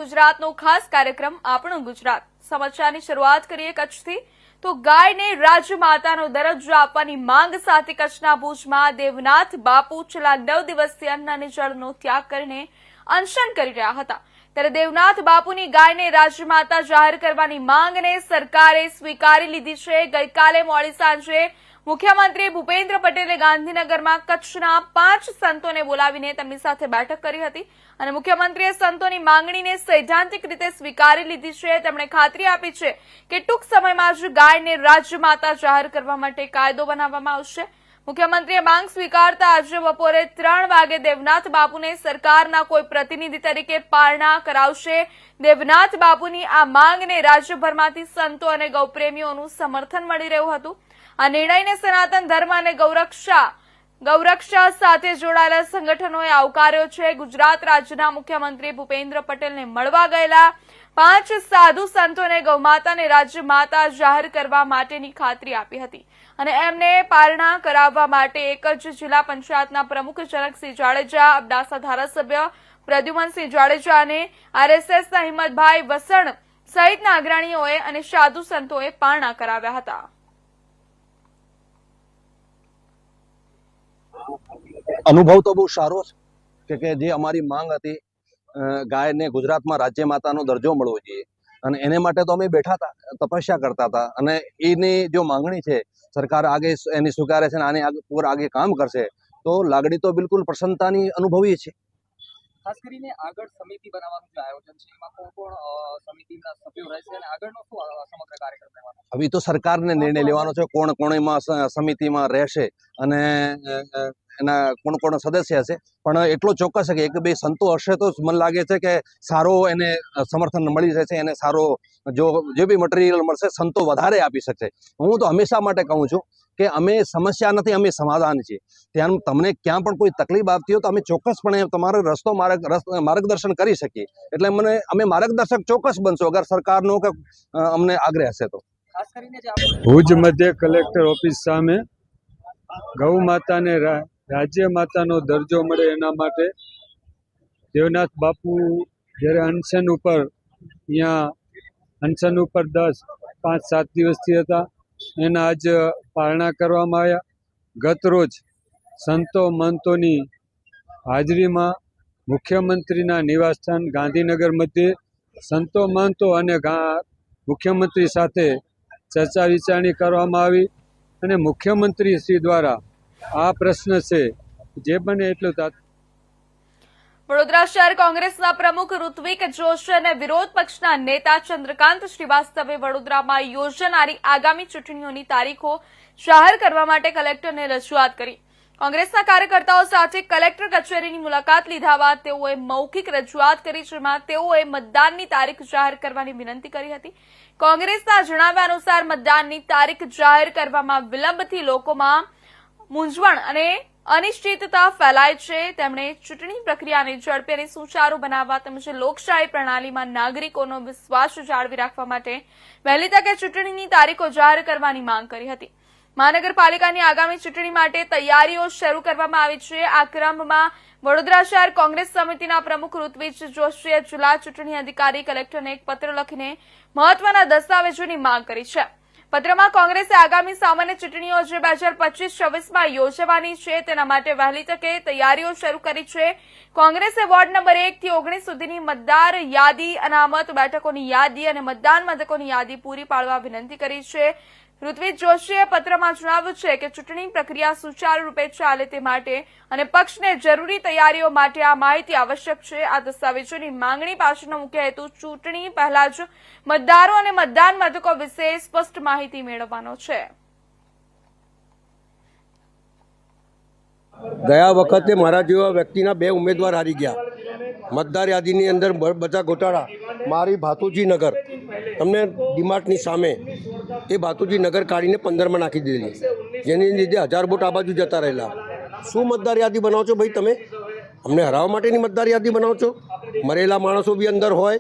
ગુજરાતનો ખાસ કાર્યક્રમ આપણું ગુજરાત સમાચારની શરૂઆત કરીએ કચ્છથી તો ગાયને રાજમાતાનો દરજ્જો આપવાની માંગ સાથે કચ્છના ભુજમાં દેવનાથ બાપુ છેલ્લા 9 દિવસથી અન્ન અને જળનો ત્યાગ કરીને અનશન કરી રહ્યા હતા ત્યારે દેવનાથ બાપુની ગાયને રાજમાતા જાહેર કરવાની માંગને સરકારે સ્વીકારી લીધી છે। ગઈકાલે મોડી સાંજે મુખ્યમંત્રી ભૂપેન્દ્ર પટેલે ગાંધીનગરમાં કચ્છના 5 સંતોને બોલાવીને તેમની સાથે બેઠક કરી હતી અને મુખ્યમંત્રીએ સંતોની માંગણીને સૈદ્ધાંતિક રીતે સ્વીકારી લીધી છે। તેમણે ખાતરી આપી છે કે ટૂંક સમયમાં જ ગાયને રાજમાતા જાહેર કરવા માટે કાયદો બનાવવામાં આવશે। મુખ્યમંત્રીએ માંગ સ્વીકારતા આજે બપોરે 3 વાગે દેવનાથ બાપુને સરકારના કોઈ પ્રતિનિધિ તરીકે પારણા કરાવશે। દેવનાથ બાપુની આ માંગને રાજ્યભરમાંથી સંતો અને ગૌપ્રેમીઓનું સમર્થન મળી રહ્યું હતું। આ નિર્ણયને સનાતન ધર્મ અને ગૌરક્ષા સાથે જોડાયેલા સંગઠનોએ આવકાર્યો છે। ગુજરાત રાજ્યના મુખ્યમંત્રી ભૂપેન્દ્ર પટેલને મળવા ગયેલા 5 સાધુ સંતોને ગૌમાતાને રાજ્યમાતા જાહેર કરવા માટેની ખાતરી આપી હતી અને એમને પારણા કરાવવા માટે એક જ જિલ્લા પંચાયતના પ્રમુખ જનકસિંહ જાડેજા, અબડાસા ધારાસભ્ય પ્રદ્યુમનસિંહ જાડેજા અને આરએસએસના હિંમતભાઈ વસણ સહિતના અગ્રણીઓએ અને સાધુ સંતોએ પારણા કરાવ્યા હતા। अनुभव तो बहुत सारो के जे अमारी मांग थी गाय ने गुजरात में राज्य माता दर्जो मळवो जोईए अने एने माटे तो अमे बैठा था, तपस्या करता था अने एनी जो मांगणी छे सरकार आगे एनी स्वीकारे छे आने आगे काम करशे तो लागणी तो बिल्कुल प्रसन्नतानी अनुभवीए छे। खास करीने आगळ समिति बनाववानुं जे आयोजन छे एमां कोण समितिना सभ्यो रहेशे अने आगळनो शुं समग्र कार्यक्रम रहेવાનો? अभी तो सरकार ने निर्णय लेवानो छे कोण कोण एमां समितिमां रहेशे अने एना कोण कोण सदस्य हशे पण एटलो चोक्कस छे के एक बे संतो हशे तो मन लागे छे के सारो एने समर्थन मळी जशे एने सारो जो जे बी मटीरियल मळशे संतो वधारे आपी शकशे। हूँ तो हमेशा माटे कहूं छुं के अमे समस्या नथी, अमे समाधान छीए। त्यां तमने क्यां पण कोई तकलीफ आवती हो तो अमे चोक्कसपणे तमारो रस्तो मार्गदर्शन करी शकीए एटले मने अमे मार्गदर्शक चोक्कस बनशो अगर सरकारनो के अमने आग्रह हशे तो। खास करीने जे भुज मध्य कलेक्टर ऑफिस सामे गौ माता ने राज्य माता नो दर्जो मळे एना माटे देवनाथ बापू जયારે अनशन उपर अहींया अनशन उपर 5-7 દિવસથી હતા एना आज पारણા કરવામાં આવ્યા। गत रोज संतो महंतोनी हाजरीमां मुख्यमंत्रीना निवासस्थान गांधीनगर मध्य संतो महंतो अने मुख्यमंत्री साथे चर्चा विचारणी करवामां आवी अने मुख्यमंत्री श्री द्वारा आ प्रश्न छे जे बने एटલું વડોદરા શહેર કોંગ્રેસના પ્રમુખ ઋત્વિક જોશી અને વિરોધ પક્ષના નેતા ચંદ્રકાંત શ્રીવાસ્તવે વડોદરામાં યોજાનારી આગામી ચૂંટણીઓની તારીખો જાહેર કરવા માટે કલેક્ટરને રજૂઆત કરી। કોંગ્રેસના કાર્યકર્તાઓ સાથે કલેક્ટર કચેરીની મુલાકાત લીધા બાદ તેઓએ મૌખિક રજૂઆત કરી જેમાં તેઓએ મતદાનની તારીખ જાહેર કરવાની વિનંતી કરી હતી। કોંગ્રેસના જણાવ્યા અનુસાર મતદાનની તારીખ જાહેર કરવામાં વિલંબથી લોકોમાં મૂંઝવણ અને અનિશ્ચિતતા ફેલાય છે। તેમણે ચૂંટણી પ્રક્રિયાને ઝડપી અને સુચારુ બનાવવા તેમજ લોકશાહી પ્રણાલીમાં નાગરિકોનો વિશ્વાસ જાળવી રાખવા માટે વહેલી તકે ચૂંટણીની તારીખો જાહેર કરવાની માંગ કરી હતી। મહાનગરપાલિકાની આગામી ચૂંટણી માટે તૈયારીઓ શરૂ કરવામાં આવી છે। આ ક્રમમાં વડોદરા શહેર કોંગ્રેસ સમિતિના પ્રમુખ ઋત્વિક જોશીએ જિલ્લા ચૂંટણી અધિકારી કલેક્ટરને એક પત્ર લખીને મહત્વના દસ્તાવેજોની માંગ કરી છે। પત્રમાં કોંગ્રેસે આગામી સામાન્ય ચૂંટણીઓ જે 2025-26માં યોજવાની છે તેના માટે વહેલી તકે તૈયારીઓ શરૂ કરી છે। કોંગ્રેસે વોર્ડ નંબર 1 થી 19 સુધીની મતદાર યાદી, અનામત બેઠકોની યાદી અને મતદાન મથકોની યાદી પૂરી પાડવા વિનંતી કરી છે। ઋત્વિક જોશીએ પત્રમાં જણાવ્યું છે કે ચૂંટણી પ્રક્રિયા સુચારુ રૂપે ચાલે તે માટે અને પક્ષને જરૂરી તૈયારીઓ માટે આ માહિતી આવશ્યક છે। આ દસ્તાવેજોની માંગણી પાછળનો મુખ્ય હેતુ ચૂંટણી પહેલા જ મતદારો અને મતદાન મથકો વિશે સ્પષ્ટ માહિતી મેળવવાનો છે। ગયા વખતે મારા જેવા વ્યક્તિના 2 ઉમેદવાર હારી ગયા। મતદાર યાદીની અંદર બધા ગોટાળા। મારી ભાતુજી નગર તમને ડીમાર્ટની સામે એ ભાતુજી નગર કાઢીને 15માં નાખી દીધેલી જેની લીધે 1000 વોટ આ બાજુ જતા રહેલા। શું મતદાર યાદી બનાવો છો ભાઈ તમે? અમને હરાવવા માટેની મતદાર યાદી બનાવો છો? મરેલા માણસો બી અંદર હોય,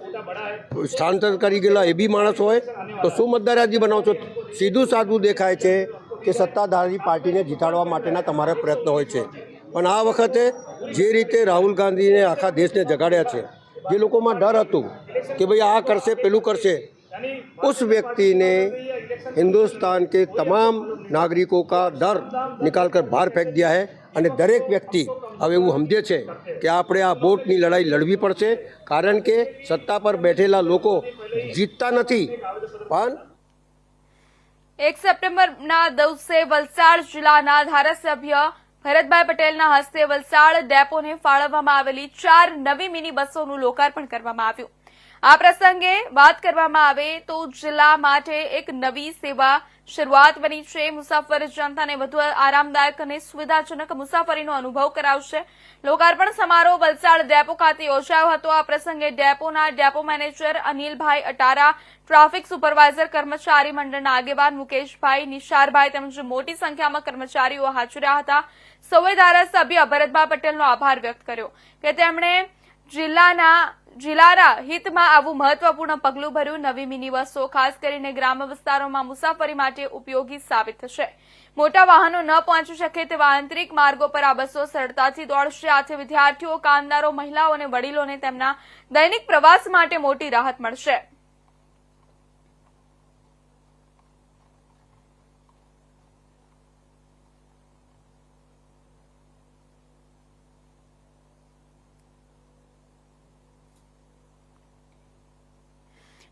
સ્થાનાંતર કરી ગયેલા એ બી માણસ હોય તો શું મતદાર યાદી બનાવો છો? સીધું સાદું દેખાય છે કે સત્તાધારી પાર્ટીને જીતાડવા માટેના તમારા પ્રયત્ન હોય છે પણ આ વખતે જે રીતે રાહુલ ગાંધીને આખા દેશને જગાડ્યા છે, જે લોકોમાં ડર હતું कि भाई आ करसे पेलू करसे, उस व्यक्ति ने हिंदुस्तान के तमाम नागरिकों का डर निकालकर बाहर फेंक दिया है અને દરેક વ્યક્તિ હવે એવું સમજે છે કે આપણે આ વોટની લડાઈ લડવી પડશે, કારણ કે સત્તા પર બેઠેલા લોકો જીતતા નથી પણ 1 સપ્ટેમ્બરના દિવસે વલસાડ જિલ્લાના ધારાસભ્ય ભરતભાઈ પટેલના હસ્તે વલસાડ ડેપોને ફાળવવામાં આવેલી 4 નવી મિની બસોનું લોકાર્પણ કરવામાં આવ્યું. આ પ્રસંગે વાત કરવામાં આવે તો જિલ્લા માટે એક નવી સેવા શરૂઆત બની છે. મુસાફર જનતાને વધુ આરામદાયક અને સુવિધાજનક મુસાફરીનો અનુભવ કરાવશે. લોકાર્પણ સમારોહ વલસાડ ડેપો ખાતે યોજાયો હતો. આ પ્રસંગે ડેપોના ડેપો મેનેજર અનિલભાઈ અટારા, ટ્રાફિક સુપરવાઇઝર, કર્મચારી મંડળના આગેવાન મુકેશભાઈ, નિશારભાઈ તેમજ મોટી સંખ્યામાં કર્મચારીઓ હાજર રહ્યા હતા. સૌએ ધારાસભ્ય ભરતભાઈ પટેલનો આભાર વ્યક્ત કર્યો કે તેમણે જિલ્લાના હિતમાં આવું મહત્વપૂર્ણ પગલું ભર્યું. નવી મિની બસો ખાસ કરીને ગ્રામ્ય વિસ્તારોમાં મુસાફરી માટે ઉપયોગી સાબિત થશે. મોટા વાહનો ન પહોંચી શકે તેવા આંતરિક માર્ગો પર આ બસો સરળતાથી દોડશે. આથી વિદ્યાર્થીઓ, કામદારો, મહિલાઓ અને વડીલોને તેમના દૈનિક પ્રવાસ માટે મોટી રાહત મળશે.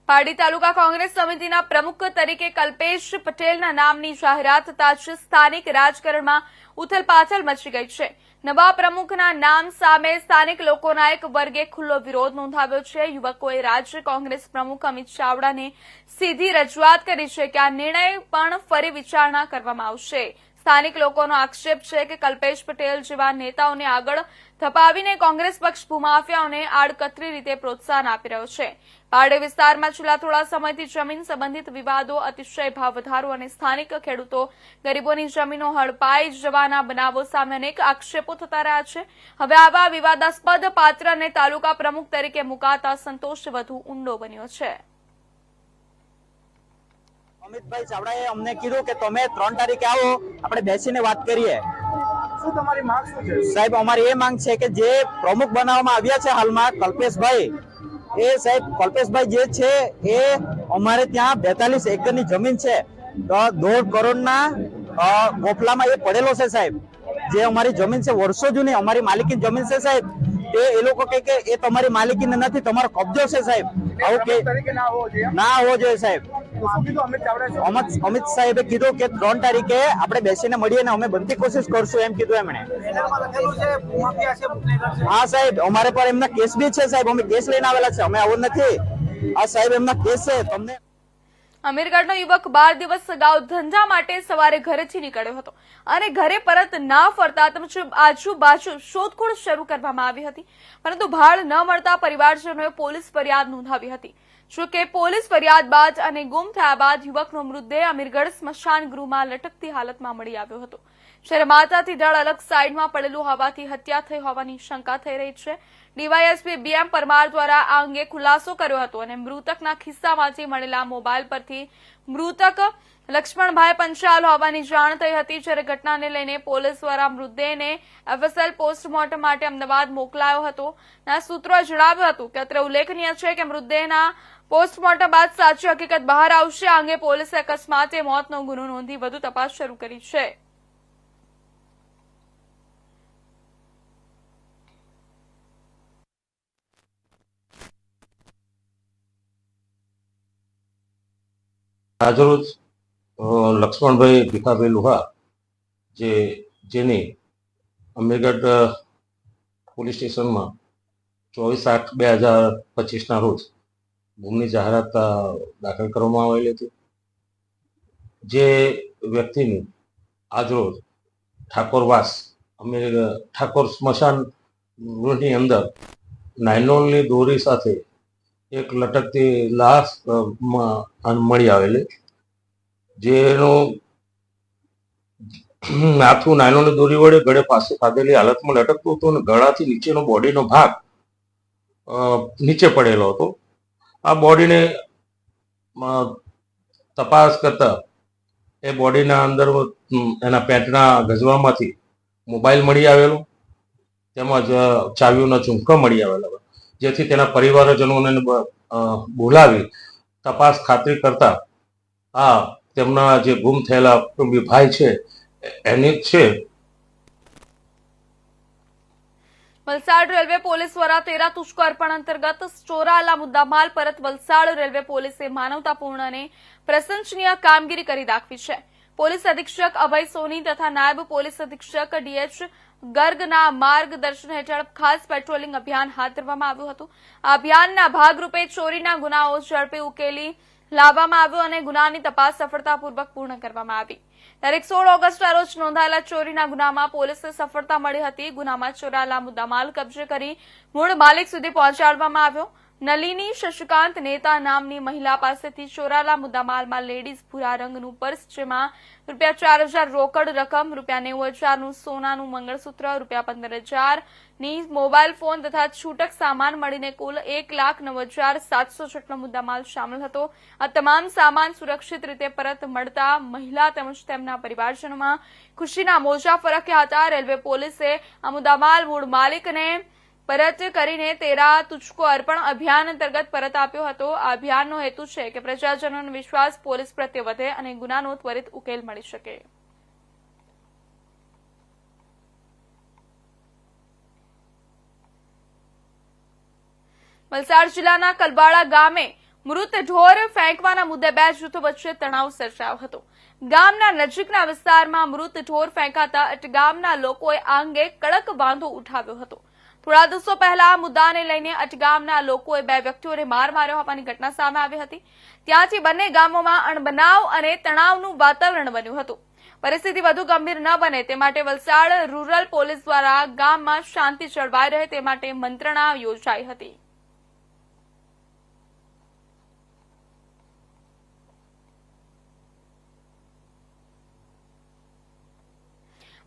પારડી તાલુકા કોંગ્રેસ સમિતિના પ્રમુખ તરીકે કલ્પેશ પટેલના નામની જાહેરાત થતાં જ સ્થાનિક રાજકારણમાં ઉથલપાથલ મચી ગઈ છે. નવા પ્રમુખના નામ સામે સ્થાનિક લોકોના એક વર્ગે ખુલ્લો વિરોધ નોંધાવ્યો છે. યુવકોએ રાજ્ય કોંગ્રેસ પ્રમુખ અમિત ચાવડાને સીધી રજૂઆત કરી છે કે આ નિર્ણય પણ ફરી વિચારણા કરવામાં આવશે. સ્થાનિક લોકોનો આક્ષેપ છે કે કલ્પેશ પટેલ જેવા નેતાઓને આગળ ધપાવીને કોંગ્રેસ પક્ષ ભૂમાફિયાઓને આડકતરી રીતે પ્રોત્સાહન આપી રહ્યો છે. પારડી વિસ્તારમાં છેલ્લા થોડા સમયથી જમીન સંબંધિત વિવાદો, અતિશય ભાવ વધારો અને સ્થાનિક ખેડૂતો ગરીબોની જમીનો હડપાઈ જવાના બનાવો સામે અનેક આક્ષેપો થતા રહ્યા છે. હવે આવા વિવાદાસ્પદ પાત્રને તાલુકા પ્રમુખ તરીકે મુકાતા સંતોષ વધુ ઊંડો બન્યો છે. અમિતભાઈ ચાવડાએ અમને કીધું કે તમે 3 તારીખે આવો, આપણે બેસીને વાત કરીએ. શું તમારી માંગ શું છે? સાહેબ, અમારી એ માંગ છે કે જે પ્રમુખ બનાવવામાં આવ્યા છે હાલમાં કલ્પેશભાઈ, એ સાહેબ કલ્પેશભાઈ જે છે એ અમારે ત્યાં 42 એકરની જમીન છે, 1.5 કરોડના ગોફલામાં એ પડેલો છે સાહેબ. જે અમારી જમીન છે વર્ષો જૂની અમારી માલિકીની જમીન છે સાહેબ, એ લોકો કહે કે એ તમારી માલિકીની નથી, તમારો કબજો છે સાહેબ. આવું કે ના હોવો જોઈએ સાહેબ. અમિત સાહેબે કીધું કે 3 તારીખે આપણે બેસીને મળીએ ને અમે બનતી કોશિશ કરશું એમ કીધું એમણે. હા સાહેબ, અમારે પર એમના કેસ બી છે સાહેબ, અમે કેસ લઈને આવેલા છે, અમે આવું નથી. આ સાહેબ એમના કેસ છે. તમને અમીરગઢનો યુવક 12 દિવસ અગાઉ ધંધા માટે સવારે ઘરેથી નીકળ્યો હતો અને ઘરે પરત ના ફરતા તેમજ આજુબાજુ શોધખોળ શરૂ કરવામાં આવી હતી, પરંતુ ભાળ ન મળતા પરિવારજનોએ પોલીસ ફરિયાદ નોંધાવી હતી. જોકે પોલીસ ફરિયાદ બાદ અને ગુમ થયા બાદ યુવકનો મૃતદેહ અમીરગઢ સ્મશાન ગૃહમાં લટકતી હાલતમાં મળી આવ્યો હતો. જ્યારે માથાથી ધડ અલગ સાઈડમાં પડેલું હોવાથી હત્યા થઈ હોવાની શંકા થઈ રહી છે. ડીવાયએસપી બીએમ પરમાર દ્વારા આ અંગે ખુલાસો કર્યો હતો અને મૃતકના ખિસ્સામાંથી મળેલા મોબાઈલ પરથી મૃતક લક્ષ્મણભાઈ પંચાલ હોવાની જાણ થઈ હતી. જ્યારે ઘટનાને લઈને પોલીસ દ્વારા મૃતદેહને એફએસએલ પોસ્ટમોર્ટમ માટે અમદાવાદ મોકલાયો હતો. સૂત્રોએ જણાવ્યું હતું કે અત્રે ઉલ્લેખનીય છે કે મૃતદેહના પોસ્ટમોર્ટમ બાદ સાચી હકીકત બહાર આવશે. આ અંગે પોલીસે અકસ્માતે મોતનો ગુનો નોંધી વધુ તપાસ શરૂ કરી છે. આજરોજ લક્ષ્મણભાઈ ભીખાભાઈ લુહાર જેની અમીરગઢ પોલીસ સ્ટેશનમાં 24/8/2025ના રોજ ગુમની જાહેરાત દાખલ કરવામાં આવેલી હતી. જે વ્યક્તિની આજરોજ ઠાકોરવાસ ઠાકોર સ્મશાન ગૃહની અંદર નાયલોનની દોરી સાથે એક લટકતી લાશ મળી આવેલી, જેનું માથું નાયલોનની દોરી વડે ગળે પાસે ખાધેલી હાલતમાં લટકતું હતું અને ગળાથી નીચેનો બોડીનો ભાગ નીચે પડેલો હતો. આ બોડીને તપાસ કરતા એ બોડીના અંદર એના પેન્ટના ગજવામાંથી મોબાઈલ મળી આવેલો, તેમજ ચાવીઓના ઝુમકા મળી આવેલા, જેથી તેના પરિવારજનોને બોલાવી તપાસ ખાતરી કરતા આ તેમના જે ગુમ થયેલા કુટુંબી ભાઈ છે એની જ છે. વલસાડ રેલવે પોલીસ દ્વારા 13 તુષ્કો અર્પણ અંતર્ગત ચોરાયેલા મુદ્દામાલ પરત વલસાડ રેલવે પોલીસે માનવતાપૂર્ણ અને પ્રશંસનીય કામગીરી કરી દાખવી છે. પોલીસ અધિક્ષક અભય સોની તથા નાયબ પોલીસ અધિક્ષક ડીએચ ગર્ગના માર્ગદર્શન હેઠળ ખાસ પેટ્રોલિંગ અભિયાન હાથ ધરવામાં આવ્યું હતું. આ અભિયાનના ભાગરૂપે ચોરીના ગુનાઓ ઝડપે ઉકેલી લાવવામાં આવ્યો અને ગુનાની તપાસ સફળતાપૂર્વક પૂર્ણ કરવામાં આવી. તારીખ 16 ઓગસ્ટના રોજ નોંધાયેલા ચોરીના ગુનામાં પોલીસને સફળતા મળી હતી. ગુનામાં ચોરાયેલા મુદ્દામાલ કબજે કરી મૂળ માલિક સુધી પહોંચાડવામાં આવ્યો. નલિની શશિકાંત નેતા નામની મહિલા પાસેથી ચોરાયેલા મુદ્દામાલમાં લેડીઝ ભૂરા રંગનું પર્સ, જેમાં ₹4,000 રોકડ રકમ, ₹90,000નું સોનાનું મંગળસૂત્ર, ₹15,000ની મોબાઈલ ફોન તથા છૂટક સામાન મળીને કુલ ₹1,09,700 જેટલો મુદ્દામાલ શામેલ હતો. આ તમામ સામાન સુરક્ષિત રીતે પરત મળતા મહિલા તેમજ તેમના પરિવારજનોમાં ખુશીના મોજા ફરક્યા હતા. રેલવે પોલીસે આ મુદ્દામાલ મૂળ માલિકને પરત કરીને 13 તુષ્કો અર્પણ અભિયાન અંતર્ગત પરત આપ્યો હતો. આ અભિયાનનો હેતુ છે કે પ્રજાજનોનો વિશ્વાસ પોલીસ પ્રત્યે વધે અને ગુનાનો ત્વરિત ઉકેલ મળી શકે. વલસાડ જિલ્લાના કલબાડા ગામે મૃત ઢોર ફેંકવાના મુદ્દે બે જૂથો વચ્ચે તણાવ સર્જાયો હતો. ગામના નજીકના વિસ્તારમાં મૃત ઢોર ફેંકાતા અટગામના લોકોએ આ અંગે કડક વાંધો ઉઠાવ્યો હતો. થોડા દિવસો પહેલા આ મુદ્દાને લઈને અટગામના લોકોએ બે વ્યક્તિઓને માર માર્યો હોવાની ઘટના સામે આવી હતી. ત્યાંથી બંને ગામોમાં અણબનાવ અને તણાવનું વાતાવરણ બન્યું હતું. પરિસ્થિતિ વધુ ગંભીર ન બને તે માટે વલસાડ રૂરલ પોલીસ દ્વારા ગામમાં શાંતિ જળવાઈ રહે તે માટે મંત્રણા યોજાઈ હતી.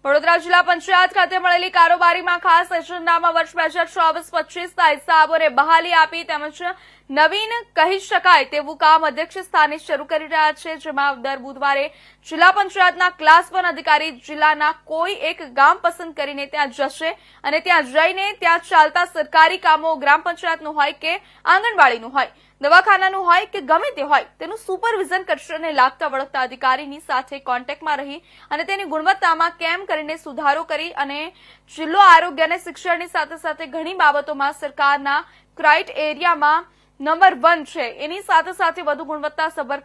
વડોદરા જિલ્લા પંચાયત ખાતે મળેલી કારોબારીમાં ખાસ એજન્ડામાં વર્ષ 2024-25ના હિસાબોને બહાલી આપી તેમજ નવીન કહી શકાય તેવું કામ અધ્યક્ષ સ્થાને શરૂ કરી રહ્યા છે, જેમાં દર બુધવારે જિલ્લા પંચાયતના ક્લાસ 1 અધિકારી જિલ્લાના કોઈ એક ગામ પસંદ કરીને ત્યાં જશે અને ત્યાં જઈને ત્યાં ચાલતા સરકારી કામો ગ્રામ પંચાયતનું હોય કે આંગણવાડીનું હોય, દવાખાનાનું હોય કે ગમે તે હોય તેનું સુપરવિઝન કરશે અને લાગતા વળગતા અધિકારીની સાથે કોન્ટેક્ટમાં રહી અને તેની ગુણવત્તામાં કેમ કરીને સુધારો કરી અને જિલ્લો આરોગ્ય અને શિક્ષણની સાથે સાથે ઘણી બાબતોમાં સરકારના ક્રાઇટેરિયામાં નંબર 1 છે. એની સાથે સાથે વધુ ગુણવત્તાસભર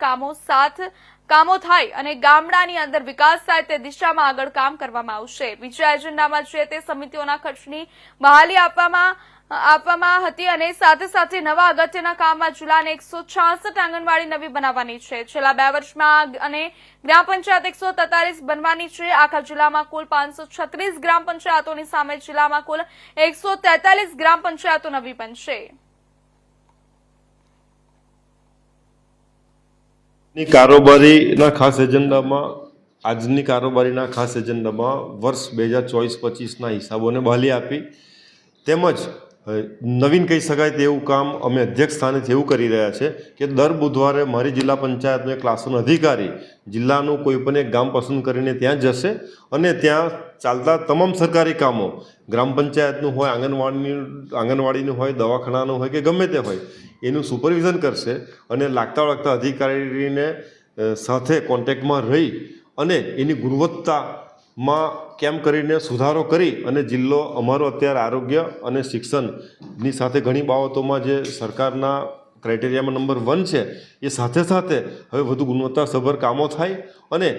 કામો થાય અને ગામડાની અંદર વિકાસ થાય તે દિશામાં આગળ કામ કરવામાં આવશે. બીજા એજન્ડામાં છે તે સમિતિઓના ખર્ચની બહાલી આપવામાં હતી અને સાથે સાથે નવા અગત્યના કામમાં જિલ્લાને 166 આંગણવાડી નવી બનાવવાની છે. છેલ્લા 2 વર્ષમાં અને ગ્રામ પંચાયત 143 બનવાની છે. આખા જિલ્લામાં કુલ 536 ગ્રામ પંચાયતોની સામે જિલ્લામાં કુલ 143 ગ્રામ પંચાયતો નવી બનશે. કારોબારીના ખાસ એજન્ડામાં આજની કારોબારીના ખાસ એજન્ડામાં વર્ષ 2024-25ના હિસાબોને બહાલી આપી તેમજ નવીન કહી શકાય તેવું કામ અમે અધ્યક્ષ સ્થાનેથી એવું કરી રહ્યા છે કે દર બુધવારે મારી જિલ્લા પંચાયતનો એક ક્લાસ 1 અધિકારી જિલ્લાનું કોઈ પણ એક ગામ પસંદ કરીને ત્યાં જશે અને ત્યાં ચાલતા તમામ સરકારી કામો ગ્રામ પંચાયતનું હોય, આંગણવાડીનું હોય, દવાખાનાનું હોય કે ગમે તે હોય એનું સુપરવિઝન કરશે અને લાગતા વળગતા અધિકારીને સાથે કોન્ટેક્ટમાં રહી અને એની ગુણવત્તામાં કેમ કરીને સુધારો કરી અને જિલ્લો અમારો અત્યારે આરોગ્ય અને શિક્ષણની સાથે ઘણી બાબતોમાં જે સરકારના ક્રાઇટેરિયામાં નંબર 1 છે એ સાથે સાથે હવે વધુ ગુણવત્તાસભર કામો થાય અને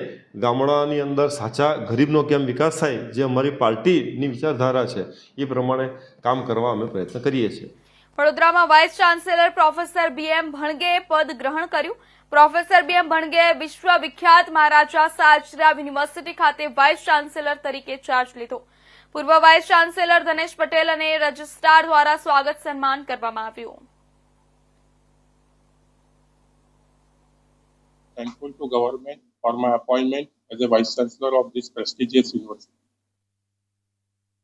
ગામડાની અંદર સાચા ગરીબનો કેમ વિકાસ થાય જે અમારી પાર્ટીની વિચારધારા છે એ પ્રમાણે કામ કરવા અમે પ્રયત્ન કરીએ છીએ. વડોદરામાં vice chancellor professor BM Bhanage પદ ગ્રહણ કર્યું. પ્રોફેસર BM ભણગે વિશ્વવિખ્યાત મહારાજા સયાજીરાવ યુનિવર્સિટી ખાતે વાઇસ ચાન્સેલર તરીકે ચાર્જ લીધો. પૂર્વ વાઇસ ચાન્સેલર ધનેશ પટેલ અને રજિસ્ટ્રાર દ્વારા સ્વાગત સન્માન કરવામાં આવ્યું. Thankful to government for my appointment as a Vice Chancellor of this prestigious university.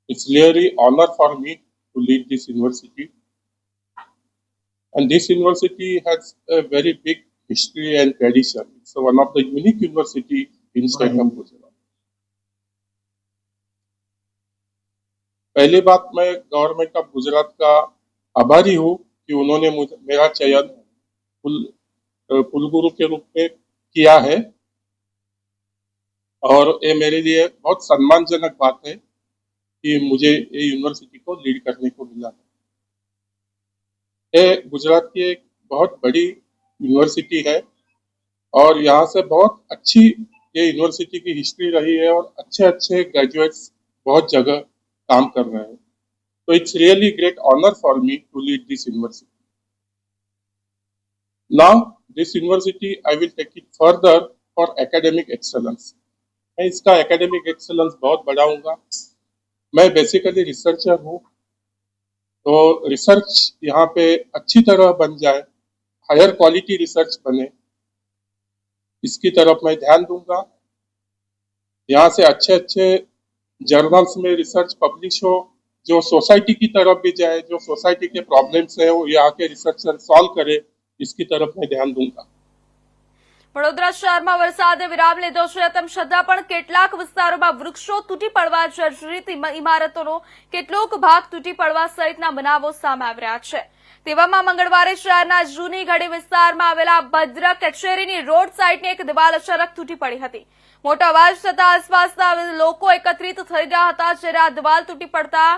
It's really honor for me to lead this university. And this university has a very big history and tradition. It's one of the unique university in state of Gujarat. पहली बात मैं government of Gujarat का आभारी हूँ कि उन्होंने मेरा चयन कुलगुरु के रूप में किया है और ये मेरे लिए बहुत सम्मानजनक बात है कि मुझे ये यूनिवर्सिटी को लीड करने को मिला है। ये गुजरात की एक बहुत बड़ी यूनिवर्सिटी है और यहाँ से बहुत अच्छी ये यूनिवर्सिटी की हिस्ट्री रही है और अच्छे अच्छे ग्रेजुएट्स बहुत जगह काम कर रहे हैं। तो it's really great honour for me to lead this university. Now this university I will take it further for academic excellence. मैं इसका एकेडमिक एक्सेलेंस बहुत बढ़ाऊंगा। मैं बेसिकली रिसर्चर हूँ, तो रिसर्च यहाँ पे अच्छी तरह बन जाए, हायर क्वालिटी रिसर्च बने, इसकी तरफ मैं ध्यान दूंगा। यहाँ से अच्छे अच्छे जर्नल्स में रिसर्च पब्लिश हो, जो सोसाइटी की तरफ भी जाए, जो सोसाइटी के प्रॉब्लम्स है वो यहाँ के रिसर्चर सॉल्व करे, इसकी तरफ मैं ध्यान दूंगा। વડોદરા શહેરમાં વરસાદે વિરામ લીધો છે, તેમ છતાં પણ કેટલાક વિસ્તારોમાં વૃક્ષો તૂટી પડવા, જર્જરિત ઇમારતોનો કેટલોક ભાગ તૂટી પડવા સહિતના બનાવો સામે આવી રહ્યા છે। તેવામાં મંગળવારે શહેરના જૂની ગઢી વિસ્તારમાં આવેલા ભદ્ર કચેરીની રોડ સાઈડની એક દિવાલ અચાનક તૂટી પડી હતી। મોટો અવાજ થતા આસપાસના લોકો એકત્રિત થઈ ગયા હતા, જ્યારે આ દિવાલ તૂટી પડતા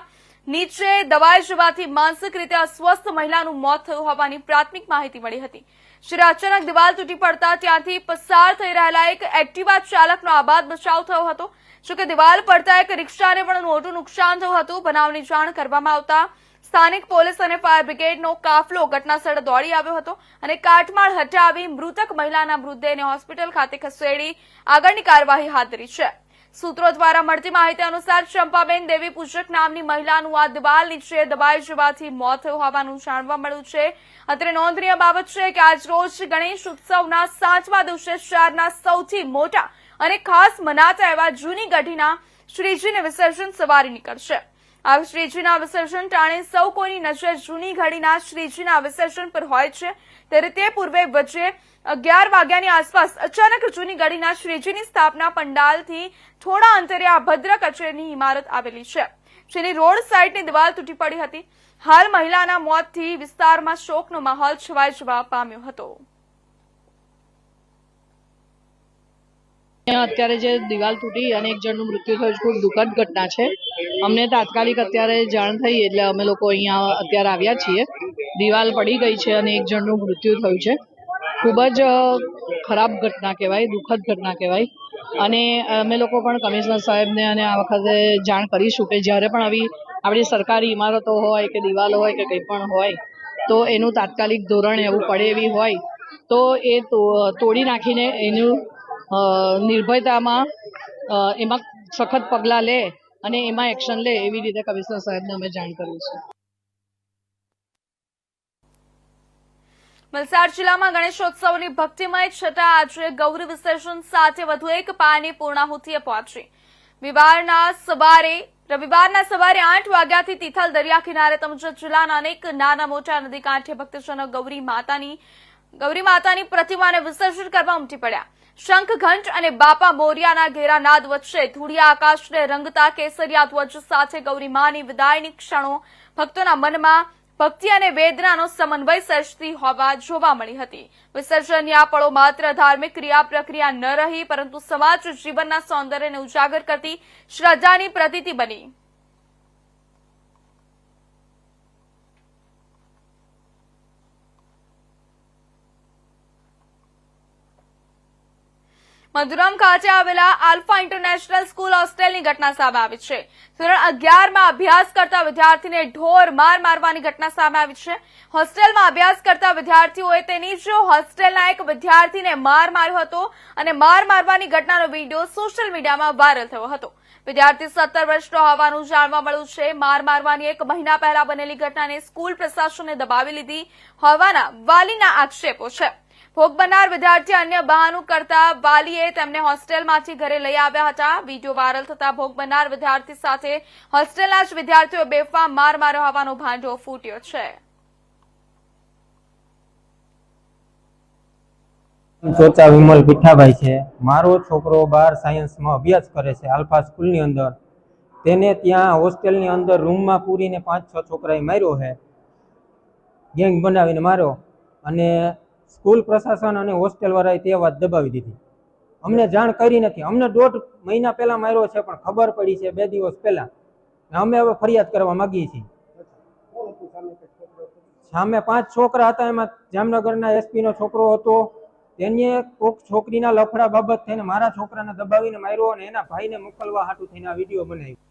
નીચે દબાઈ જવાથી માનસિક રીતે અસ્વસ્થ મહિલાનું મોત થયું હોવાની પ્રાથમિક માહિતી મળી હતી। જ્યારે અચાનક દિવાલ તૂટી પડતા ત્યાંથી પસાર થઈ રહેલા એક એક્ટિવા ચાલકનો આબાદ બચાવ થયો હતો। જોકે દિવાલ પડતા એક રિક્ષાને પણ મોટું નુકસાન થયું હતું। બનાવની જાણ કરવામાં આવતા સ્થાનિક પોલીસ અને ફાયર બ્રિગેડનો કાફલો ઘટનાસ્થળે દોડી આવ્યો હતો અને કાટમાળ હટાવી મૃતક મહિલાના મૃતદેહને હોસ્પિટલ ખાતે ખસેડી આગળની કાર્યવાહી હાથ ધરી છે। સૂત્રો દ્વારા મળતી માહિતી અનુસાર ચંપાબેન દેવી પૂજક નામની મહિલાનું આ દિવાલ નીચે દબાઈ જવાથી મોત થયું હોવાનું જાણવા મળ્યું છે। અત્રે નોંધનીય બાબત છે કે આજ રોજ ગણેશ ઉત્સવના 5મા દિવસે શહેરના સૌથી મોટા અને ખાસ મનાતા એવા જૂની ગઢીના શ્રીજીને વિસર્જન સવારી નીકળશે। આ શ્રીજીના વિસર્જન ટાણે સૌ કોઈની નજર જૂની ગઢીના શ્રીજીના વિસર્જન પર હોય છે। ત્યારે તે પૂર્વે વચ્ચે 11 વાગ્યાની આસપાસ અચાનક જૂની ગઢીના શ્રીજીની સ્થાપના પંડાલથી થોડા અંતરે આ ભદ્ર કચેરીની ઇમારત આવેલી છે, જેની રોડ સાઈડની દિવાલ તૂટી પડી હતી। હાલ મહિલાના મોતથી વિસ્તારમાં શોકનો માહોલ છવાઈ જવા પામ્યો હતો। અત્યારે જે દિવાલ તૂટી અને એક જણનું મૃત્યુ થયું ખૂબ દુઃખદ ઘટના છે। અમને તાત્કાલિક અત્યારે જાણ થઈ એટલે અમે લોકો અહીંયા અત્યારે આવ્યા છીએ। દિવાલ પડી ગઈ છે અને એક જણનું મૃત્યુ થયું છે। ખૂબ જ ખરાબ ઘટના કહેવાય, દુઃખદ ઘટના કહેવાય અને અમે લોકો પણ કમિશનર સાહેબને અને આ વખતે જાણ કરીશું કે જ્યારે પણ આવી આપણી સરકારી ઇમારતો હોય કે દિવાલો હોય કે કંઈ પણ હોય તો એનું તાત્કાલિક ધોરણ એવું પડે એવી હોય તો એ તોડી નાખીને એનું નિર્ભયતામાં એમાં સખત પગલાં લે અને એમાં એક્શન લે એવી રીતે કમિશનર સાહેબને અમે જાણ કરી છે। વલસાડ જિલ્લામાં ગણેશોત્સવની ભક્તિમય છટા આજે ગૌરી વિસર્જન સાથે વધુ એક પાયની પૂર્ણાહુતિએ પહોંચી। રવિવારના સવારે 8 વાગ્યાથી તિથલ દરિયા કિનારે તેમજ જિલ્લાના અનેક નાના મોટા નદી કાંઠે ભક્તજનો ગૌરી માતાની પ્રતિમાને વિસર્જન કરવા ઉમટી પડ્યા। શંખ ઘંટ અને બાપા મોરિયાના ઘેરા નાદ વચ્ચે ધૂળિયા આકાશને રંગતા કેસરિયા ધ્વજ સાથે ગૌરી માની વિદાયની ક્ષણો ભક્તોના મનમાં ભક્તિ અને વેદનાનો સમન્વય સર્જતી હોવા જોવા મળી હતી। વિસર્જનની આ પળો માત્ર ધાર્મિક ક્રિયા પ્રક્રિયા ન રહી, પરંતુ સમાજ જીવનના સૌંદર્યને ઉજાગર કરતી શ્રદ્ધાની પ્રતીતિ બની। મધુરમ ખાતે આવેલા આલ્ફા ઇન્ટરનેશનલ સ્કૂલ હોસ્ટેલની ઘટના સામે આવી છે। ધોરણ 11માં અભ્યાસ કરતા વિદ્યાર્થીને ઢોર માર મારવાની ઘટના સામે આવી છે। હોસ્ટેલમાં અભ્યાસ કરતા વિદ્યાર્થીઓએ તેની જ હોસ્ટેલના એક વિદ્યાર્થીને માર માર્યો હતો અને માર મારવાની ઘટનાનો વિડીયો સોશિયલ મીડિયામાં વાયરલ થયો હતો। વિદ્યાર્થી 17 વર્ષનો હોવાનું જાણવા મળ્યું છે। માર મારવાની એક મહિના પહેલા બનેલી ઘટનાને સ્કૂલ પ્રશાસને દબાવી લીધી હોવાના વાલીના આક્ષેપો છે। ભોગ બનનાર વિદ્યાર્થી અન્ય બહાનું કરતા વાલીએ તેમને હોસ્ટેલમાંથી ઘરે લઈ આવ્યા હતા। વિડીયો વાયરલ થતા ભોગ બનનાર વિદ્યાર્થી સાથે હોસ્ટેલના જ વિદ્યાર્થીઓએ બેફામ માર માર્યો હોવાનો ભાંડો ફૂટ્યો છે। ચોચા વિમલ પીઠાભાઈ છે। મારો છોકરો 12 સાયન્સમાં અભ્યાસ કરે છે આલ્ફા સ્કૂલની અંદર। તેને ત્યાં હોસ્ટેલની અંદર રૂમમાં પૂરીને 5-6 છોકરાએ માર્યો છે। ગેંગ બનાવીને માર્યો અને સ્કૂલ પ્રશાસન અને હોસ્ટેલવાળાએ તે વાત દબાવી દીધી. અમને જાણ કરી નથી. અમને 1.5 મહિના પહેલા માર્યો છે પણ ખબર પડી છે 2 દિવસ પહેલા. અમે હવે ફરિયાદ કરવા માંગીએ છીએ. સામે 5 છોકરા હતા, એમાં જામનગરના એસપી નો છોકરો હતો. તેને કોક છોકરીના લફડા બાબત થઈને મારા છોકરાને દબાવીને માર્યો અને એના ભાઈને મોકલવા હાટુ થઈને આ વિડીયો બનાવ્યો.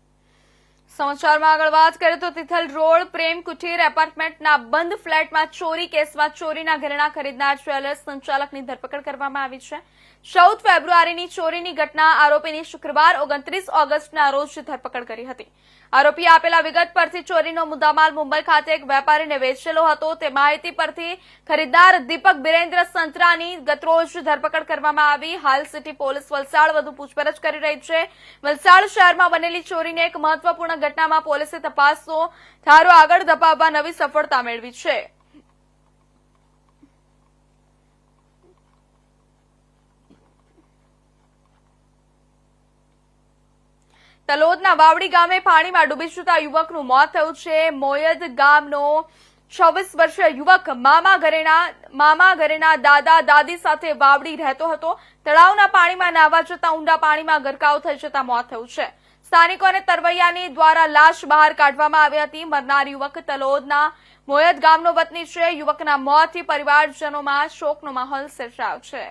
સમાચારમાં આગળ વાત કરીએ તો તિથલ રોડ પ્રેમ કુટીર એપાર્ટમેન્ટના બંધ ફ્લેટમાં ચોરી કેસમાં ચોરીના ઘરેણા ખરીદનાર જ્વેલર્સ સંચાલકની ધરપકડ કરવામાં આવી છે. 14 ફેબ્રુઆરીની ચોરીની ઘટના આરોપીની શુક્રવાર 29 ઓગસ્ટના રોજ ધરપકડ કરી હતી. આરોપીએ આપેલા વિગત પરથી ચોરીનો મુદ્દામાલ મુંબઈ ખાતે એક વેપારીને વેચેલો હતો. તે માહિતી પરથી ખરીદદાર દીપક બિરેન્દ્ર સંતરાની ગતરોજ ધરપકડ કરવામાં આવી. હાલ સિટી પોલીસ વલસાડ વધુ પૂછપરછ કરી રહી છે. વલસાડ શહેરમાં બનેલી ચોરીની એક મહત્વપૂર્ણ ઘટનામાં પોલીસે તપાસનો ધારો આગળ ધપાવવા નવી સફળતા મેળવી છે. તલોદના વાવડી ગામે પાણીમાં ડૂબી જતા યુવકનું મોત થયું છે. મોયદ ગામનો 26 વર્ષીય યુવક મામા ઘરેના દાદા દાદી સાથે વાવડી રહેતો હતો. તળાવના પાણીમાં નાહવા જતા ઊંડા પાણીમાં ગરકાવ થઈ જતા મોત થયું છે. સ્થાનિકો અને તરવૈયાની દ્વારા લાશ બહાર કાઢવામાં આવી હતી. મરનાર યુવક તલોદના મોયદ ગામનો વતની છે. યુવકના મોતથી પરિવારજનોમાં શોકનો માહોલ સર્જાયો છે.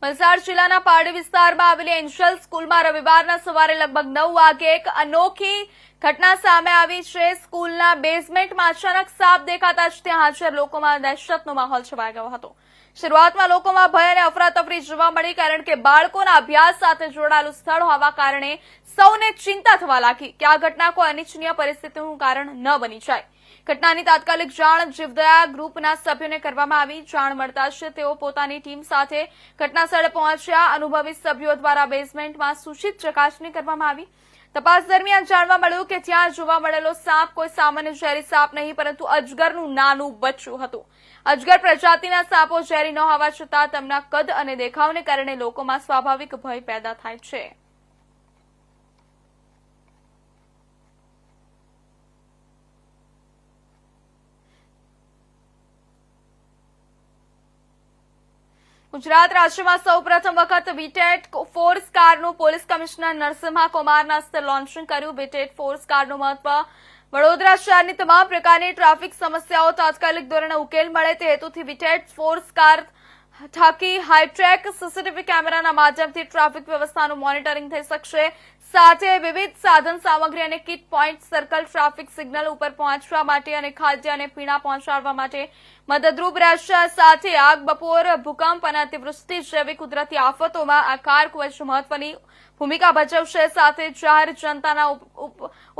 વલસાડ જિલ્લાના પારડી વિસ્તારમાં આવેલી એન્જલ સ્કૂલમાં રવિવારના સવારે લગભગ 9 વાગે એક અનોખી ઘટના સામે આવી છે. સ્કૂલના બેઝમેન્ટમાં અચાનક સાપ દેખાતા જ ત્યાં હાજર લોકોમાં દહેશતનો માહોલ છવાઈ ગયો હતો. શરૂઆતમાં લોકોમાં ભય અને અફરાતફરી જોવા મળી, કારણ કે બાળકોના અભ્યાસ સાથે જોડાયેલું સ્થળ હોવા કારણે સૌને ચિંતા થવા લાગી કે આ ઘટના કોઈ અનિચ્છનીય પરિસ્થિતિનું કારણ ન બની જાય. ઘટનાની તાત્કાલિક જાણ જીવદયા ગ્રુપના સભ્યોને કરવામાં આવી. જાણ મળતા જ તેઓ પોતાની ટીમ સાથે ઘટનાસ્થળે પહોંચ્યા. અનુભવી સભ્યો દ્વારા બેઝમેન્ટમાં સૂચિત ચકાસણી કરવામાં આવી. તપાસ દરમિયાન જાણવા મળ્યું કે ત્યાં જોવા મળેલો સાપ કોઈ સામાન્ય ઝેરી સાપ નહીં, પરંતુ અજગરનું નાનું બચ્ચું હતું. અજગર પ્રજાતિના સાપો ઝેરી ન હોવા છતાં તેમના કદ અને દેખાવને કારણે લોકોમાં સ્વાભાવિક ભય પેદા થાય છે. ગુજરાત રાજ્યમાં સૌપ્રથમ વખત વીટેટ ફોર્સ કારનું પોલીસ કમિશનર નરસિંહા કુમારના હસ્તે લોન્ચિંગ કર્યું. વીટેટ ફોર્સ કારનું મહત્વ વડોદરા શહેરની તમામ પ્રકારની ટ્રાફિક સમસ્યાઓ તાત્કાલિક ધોરણે ઉકેલ મળે તે હેતુથી વીટેટ ફોર્સ કાર થકી હાઈટ્રેક સીસીટીવી કેમેરાના માધ્યમથી ટ્રાફિક વ્યવસ્થાનું મોનિટરિંગ થઈ શકશે. સાથે વિવિધ સાધન સામગ્રી અને kit point circle traffic signal ઉપર પહોંચવા માટે અને ખાદ્ય અને પીણા પહોંચાડવા માટે મદદરૂપ રહેશે. સાથે આગ, બપોર, ભૂકંપ અને અતિવૃષ્ટિ જેવી કુદરતી આફતોમાં આ કાર ખૂબ જ મહત્વની ભૂમિકા ભજવશે. સાથે જાહેર જનતાના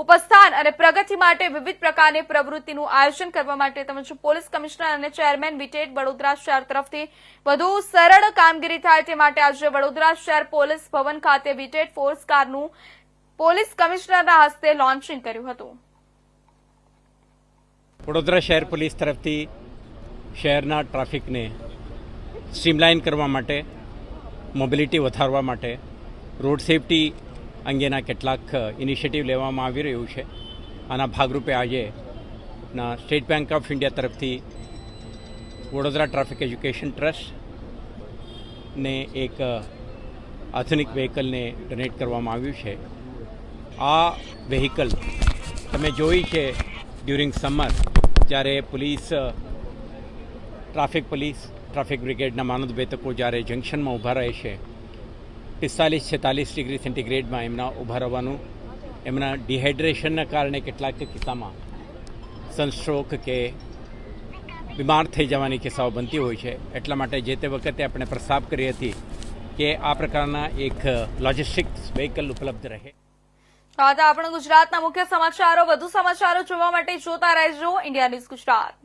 ઉપસ્થાન અને પ્રગતિ માટે વિવિધ પ્રકારની પ્રવૃત્તિનું આયોજન કરવા માટે તેમજ પોલીસ કમિશનર અને ચેરમેન વીટેટ વડોદરા શહેર તરફથી વધુ સરળ કામગીરી થાય તે માટે આજે વડોદરા શહેર પોલીસ ભવન ખાતે વીટેટ ફોર્સ કારનું પોલીસ કમિશનરના હસ્તે લોન્ચિંગ કર્યું હતું. વડોદરા શહેર પોલીસ તરફથી શહેરના ટ્રાફિકને સ્ટ્રીમલાઇન કરવા માટે, મોબિલિટી વધારવા માટે, રોડ સેફટી અંગેના કેટલાક ઇનિશિયેટિવ લેવામાં આવી રહ્યું છે. આના ભાગરૂપે આજે સ્ટેટ બેંક ઓફ ઇન્ડિયા તરફથી વડોદરા ટ્રાફિક એજ્યુકેશન ટ્રસ્ટને એક આધુનિક વ્હીકલને ડોનેટ કરવામાં આવ્યું છે. આ વ્હીકલ તમે જોઈ છે ડ્યુરિંગ સમર, જ્યારે ટ્રાફિક બ્રિગેડના માનદવેતકો જ્યારે જંકશનમાં ઊભા રહે છે, 45-46 ડિગ્રી સેન્ટીગ્રેડમાં એમના ઊભા રહેવાનું, એમના ડિહાઇડ્રેશનના કારણે કેટલાક કિસ્સામાં સનસ્ટ્રોક કે બીમાર થઈ જવાની કિસ્સાઓ બનતી હોય છે. એટલા માટે જે તે વખતે આપણે પ્રસ્તાવ કરી હતી કે આ પ્રકારના એક લોજિસ્ટિક્સ વ્હીકલ ઉપલબ્ધ રહે. આપણા ગુજરાતના મુખ્ય સમાચારો. વધુ સમાચારો જોવા માટે જોતા રહેજો ઇન્ડિયા ન્યૂઝ ગુજરાત.